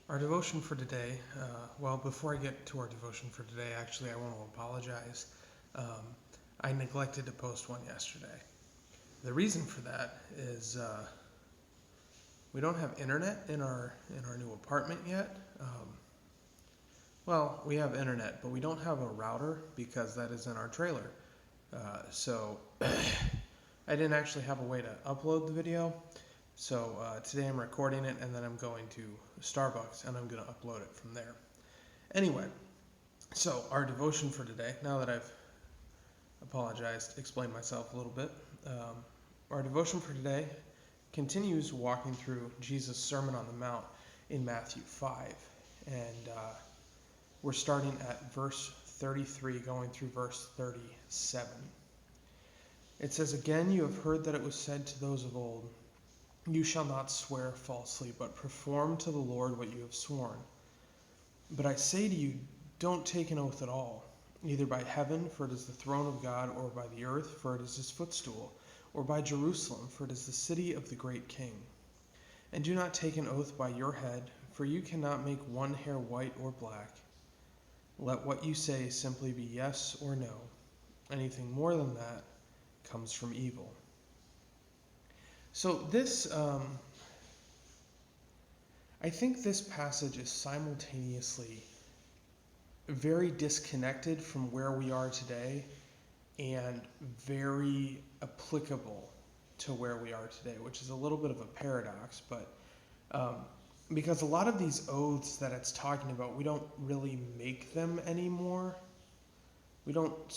Our devotion for today, before I get to our devotion for today, actually, I want to apologize. Um, I neglected to post one yesterday. The reason for that is we don't have internet in our new apartment yet. We have internet, but we don't have a router because that is in our trailer. So I didn't actually have a way to upload the video. So today I'm recording it and then I'm going to Starbucks and I'm going to upload it from there. Anyway, so our devotion for today, now that I've apologized, explained myself a little bit, our devotion for today continues walking through Jesus' Sermon on the Mount in Matthew 5. And we're starting at verse 33, going through verse 37. It says, "Again, you have heard that it was said to those of old, 'You shall not swear falsely, but perform to the Lord what you have sworn.' But I say to you, don't take an oath at all, either by heaven, for it is the throne of God, or by the earth, for it is his footstool, or by Jerusalem, for it is the city of the great King. And do not take an oath by your head, for you cannot make one hair white or black. Let what you say simply be yes or no. Anything more than that comes from evil." So I think this passage is simultaneously very disconnected from where we are today and very applicable to where we are today, which is a little bit of a paradox, but because a lot of these oaths that it's talking about, we don't really make them anymore. We don't,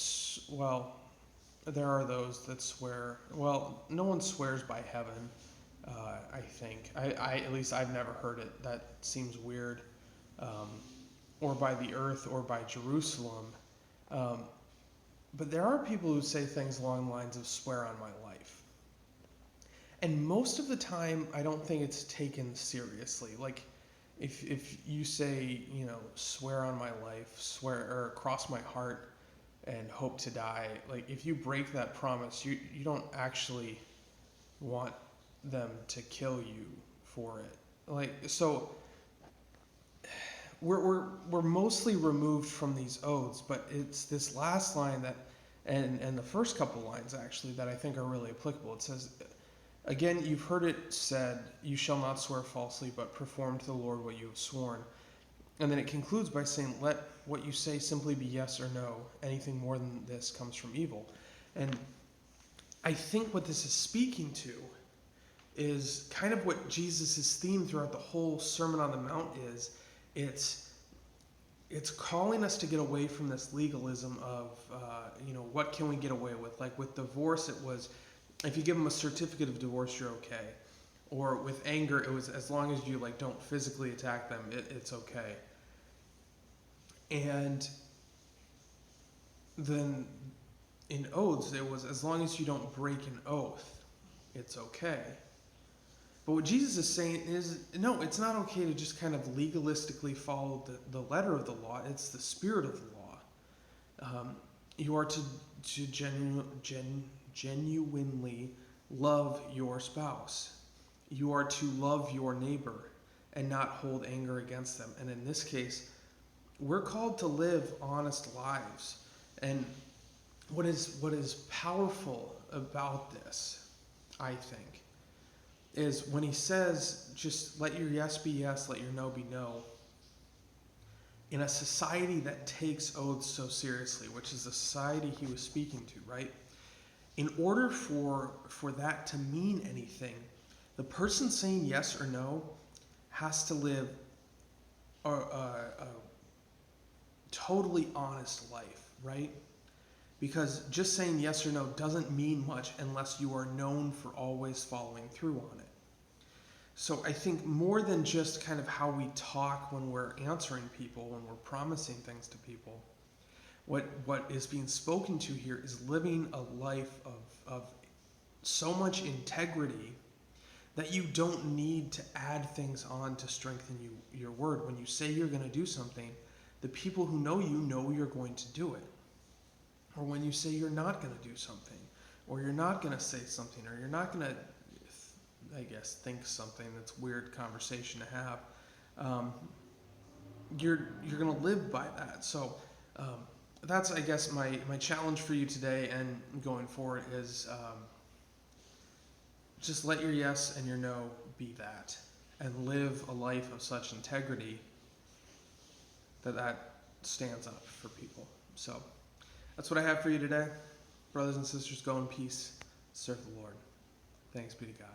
there are those that swear, no one swears by heaven, I think. At least I've never heard it. That seems weird. Or by the earth or by Jerusalem. But there are people who say things along the lines of "swear on my life." And most of the time, I don't think it's taken seriously. Like, if you say, "swear on my life," "swear," or "cross my heart and hope to die," like, if you break that promise, you don't actually want them to kill you for it. Like, so we're mostly removed from these oaths, but it's this last line that, and the first couple lines actually, that I think are really applicable. It says, "Again, you've heard it said, 'You shall not swear falsely, but perform to the Lord what you have sworn.' And then it concludes by saying, 'Let what you say simply be yes or no. Anything more than this comes from evil.'" And I think what this is speaking to is kind of what Jesus' theme throughout the whole Sermon on the Mount is. It's calling us to get away from this legalism of, what can we get away with? Like with divorce, it was, if you give them a certificate of divorce, you're okay. Or with anger, it was, as long as you don't physically attack them, it's okay. And then in oaths, it was, as long as you don't break an oath, it's okay. But what Jesus is saying is, no, it's not okay to just kind of legalistically follow the letter of the law. It's the spirit of the law. You are to genuinely love your spouse. You are to love your neighbor and not hold anger against them. And in this case, we're called to live honest lives. And what is powerful about this, I think, is when he says, just let your yes be yes, let your no be no. In a society that takes oaths so seriously, which is the society he was speaking to, right? In order for that to mean anything, the person saying yes or no has to live a totally honest life, right? Because just saying yes or no doesn't mean much unless you are known for always following through on it. So I think more than just kind of how we talk when we're answering people, when we're promising things to people, what is being spoken to here is living a life of so much integrity that you don't need to add things on to strengthen your word. When you say you're going to do something, the people who know you know you're going to do it. Or when you say you're not going to do something, or you're not going to say something, or you're not going to, think something, that's a weird conversation to have. you're gonna live by that. So that's, I guess, my challenge for you today and going forward is just let your yes and your no be that, and live a life of such integrity that stands up for people. So that's what I have for you today. Brothers and sisters, go in peace. Serve the Lord. Thanks be to God.